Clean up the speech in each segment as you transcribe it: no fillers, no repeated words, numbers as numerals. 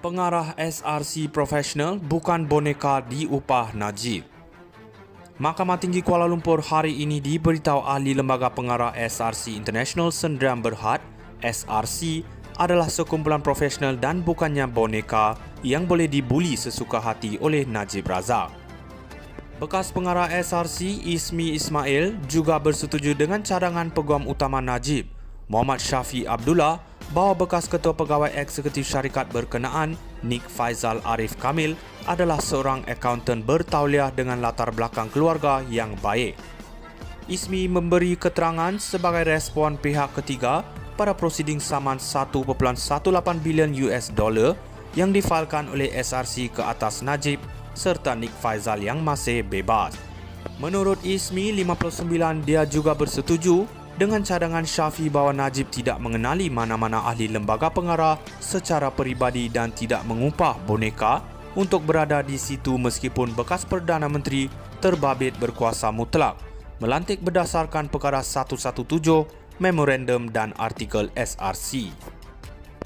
Pengarah SRC profesional bukan boneka diupah Najib. Mahkamah Tinggi Kuala Lumpur hari ini diberitahu ahli Lembaga Pengarah SRC International Sdn Bhd SRC adalah sekumpulan profesional dan bukannya boneka yang boleh dibuli sesuka hati oleh Najib Razak. Bekas pengarah SRC Ismi Ismail juga bersetuju dengan cadangan Peguam Utama Najib, Muhammad Syafiee Abdullah, bahawa bekas Ketua Pegawai Eksekutif Syarikat berkenaan, Nik Faizal Arif Kamil, adalah seorang akaunten bertauliah dengan latar belakang keluarga yang baik. Ismi memberi keterangan sebagai respon pihak ketiga pada prosiding saman 1.18 bilion US dollar yang difailkan oleh SRC ke atas Najib serta Nik Faizal yang masih bebas. Menurut Ismi 59, dia juga bersetuju dengan cadangan Syafiee bahawa Najib tidak mengenali mana-mana ahli lembaga pengarah secara peribadi dan tidak mengupah boneka untuk berada di situ meskipun bekas Perdana Menteri terbabit berkuasa mutlak melantik berdasarkan perkara 117, memorandum dan artikel SRC.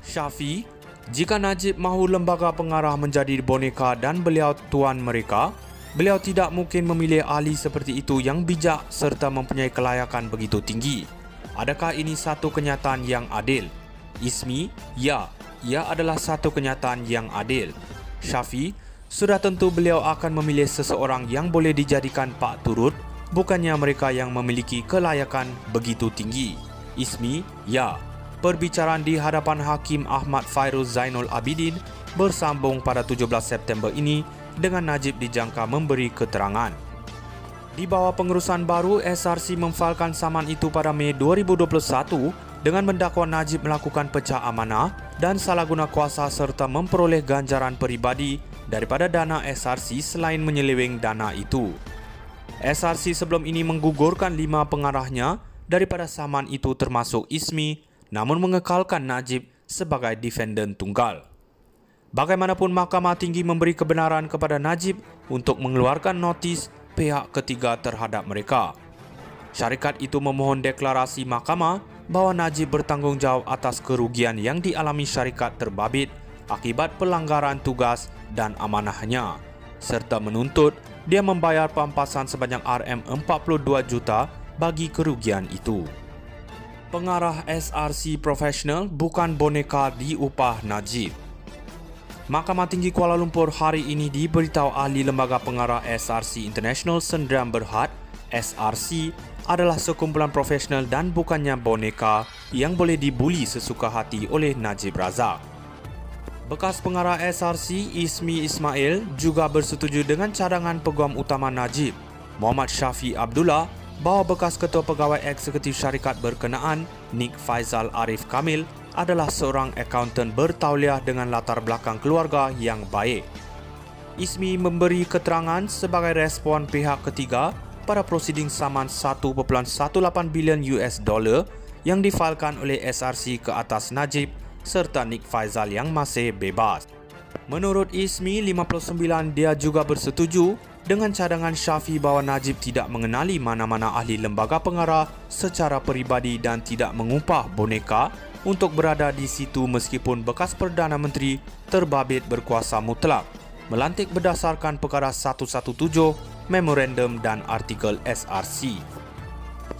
Syafiee, jika Najib mahu lembaga pengarah menjadi boneka dan beliau tuan mereka, beliau tidak mungkin memilih ahli seperti itu yang bijak serta mempunyai kelayakan begitu tinggi. Adakah ini satu kenyataan yang adil? Ismi, ya, ia adalah satu kenyataan yang adil. Syafiee, sudah tentu beliau akan memilih seseorang yang boleh dijadikan pak turut, bukannya mereka yang memiliki kelayakan begitu tinggi. Ismi, ya. Perbicaraan di hadapan Hakim Ahmad Fairuz Zainul Abidin bersambung pada 17 September ini dengan Najib dijangka memberi keterangan. Di bawah pengurusan baru, SRC memfailkan saman itu pada Mei 2021 dengan mendakwa Najib melakukan pecah amanah dan salah guna kuasa serta memperoleh ganjaran peribadi daripada dana SRC selain menyeleweng dana itu. SRC sebelum ini menggugurkan 5 pengarahnya daripada saman itu termasuk Ismi, namun mengekalkan Najib sebagai defendant tunggal. Bagaimanapun, Mahkamah Tinggi memberi kebenaran kepada Najib untuk mengeluarkan notis pihak ketiga terhadap mereka. Syarikat itu memohon deklarasi mahkamah bahawa Najib bertanggungjawab atas kerugian yang dialami syarikat terbabit akibat pelanggaran tugas dan amanahnya, serta menuntut dia membayar pampasan sebanyak RM42 juta bagi kerugian itu. Pengarah SRC profesional bukan boneka diupah Najib. Mahkamah Tinggi Kuala Lumpur hari ini diberitahu ahli Lembaga Pengarah SRC International Sdn Bhd SRC adalah sekumpulan profesional dan bukannya boneka yang boleh dibuli sesuka hati oleh Najib Razak. Bekas pengarah SRC Ismi Ismail juga bersetuju dengan cadangan Peguam Utama Najib, Muhammad Syafiee Abdullah, bahawa bekas Ketua Pegawai Eksekutif Syarikat berkenaan, Nik Faizal Arif Kamil, adalah seorang akaunten bertauliah dengan latar belakang keluarga yang baik. Ismi memberi keterangan sebagai respon pihak ketiga pada prosiding saman 1.18 bilion US dollar yang difailkan oleh SRC ke atas Najib serta Nik Faizal yang masih bebas. Menurut Ismi 59, dia juga bersetuju dengan cadangan Syafiee bahawa Najib tidak mengenali mana-mana ahli lembaga pengarah secara peribadi dan tidak mengupah boneka untuk berada di situ meskipun bekas Perdana Menteri terbabit berkuasa mutlak melantik berdasarkan perkara 117, memorandum dan artikel SRC.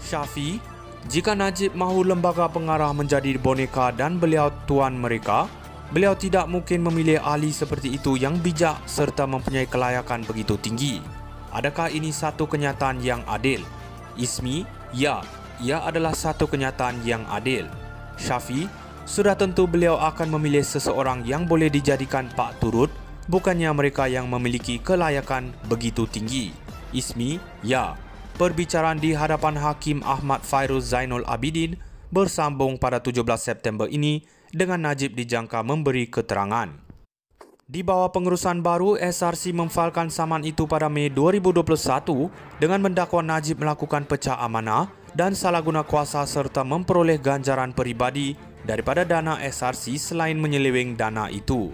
Syafiee, jika Najib mahu lembaga pengarah menjadi boneka dan beliau tuan mereka, beliau tidak mungkin memilih ahli seperti itu yang bijak serta mempunyai kelayakan begitu tinggi. Adakah ini satu kenyataan yang adil? Ismi, ya, ia adalah satu kenyataan yang adil. Syafiee, sudah tentu beliau akan memilih seseorang yang boleh dijadikan pak turut, bukannya mereka yang memiliki kelayakan begitu tinggi. Ismi, ya. Perbicaraan di hadapan Hakim Ahmad Fairuz Zainul Abidin bersambung pada 17 September ini dengan Najib dijangka memberi keterangan. Di bawah pengurusan baru, SRC memfailkan saman itu pada Mei 2021 dengan mendakwa Najib melakukan pecah amanah dan salah guna kuasa serta memperoleh ganjaran peribadi daripada dana SRC selain menyeleweng dana itu.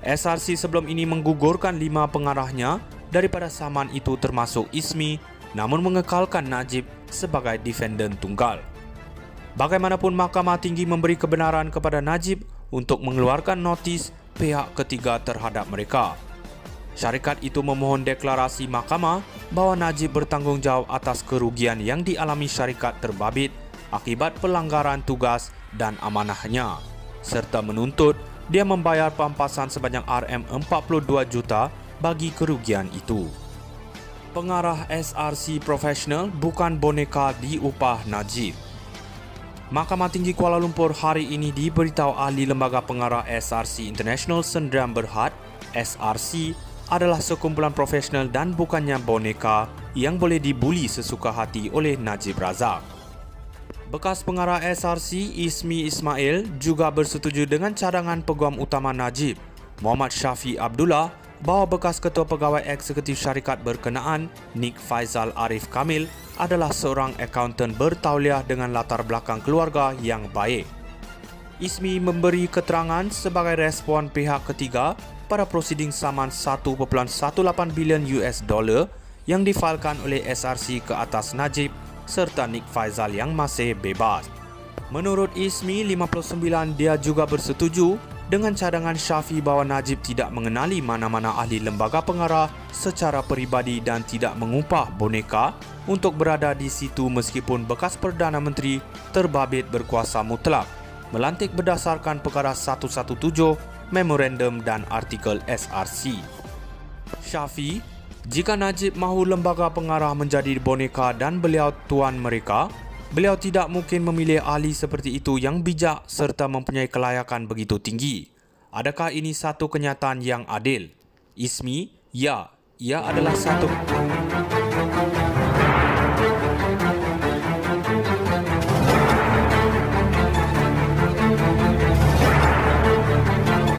SRC sebelum ini menggugurkan 5 pengarahnya daripada saman itu termasuk Ismi, namun mengekalkan Najib sebagai defendant tunggal. Bagaimanapun, Mahkamah Tinggi memberi kebenaran kepada Najib untuk mengeluarkan notis pihak ketiga terhadap mereka. Syarikat itu memohon deklarasi mahkamah bahawa Najib bertanggungjawab atas kerugian yang dialami syarikat terbabit akibat pelanggaran tugas dan amanahnya, serta menuntut dia membayar pampasan sebanyak RM42 juta bagi kerugian itu. Pengarah SRC Professional bukan boneka diupah Najib. Mahkamah Tinggi Kuala Lumpur hari ini diberitahu ahli Lembaga Pengarah SRC International Sdn Bhd (SRC) adalah sekumpulan profesional dan bukannya boneka yang boleh dibuli sesuka hati oleh Najib Razak. Bekas pengarah SRC Ismi Ismail juga bersetuju dengan cadangan Peguam Utama Najib, Muhammad Syafi Abdullah, bahawa bekas Ketua Pegawai Eksekutif Syarikat berkenaan, Nik Faizal Arif Kamil, adalah seorang akaunten bertauliah dengan latar belakang keluarga yang baik. Ismi memberi keterangan sebagai respon pihak ketiga pada prosiding saman 1.18 bilion US dollar yang difailkan oleh SRC ke atas Najib serta Nik Faizal yang masih bebas. Menurut Ismi 59, dia juga bersetuju dengan cadangan Syafi bahawa Najib tidak mengenali mana-mana ahli lembaga pengarah secara peribadi dan tidak mengupah boneka untuk berada di situ meskipun bekas Perdana Menteri terbabit berkuasa mutlak melantik berdasarkan perkara 117 memorandum dan artikel SRC. Syafi, jika Najib mahu lembaga pengarah menjadi boneka dan beliau tuan mereka, beliau tidak mungkin memilih ahli seperti itu yang bijak serta mempunyai kelayakan begitu tinggi. Adakah ini satu kenyataan yang adil? Ismi, ya, ia adalah satu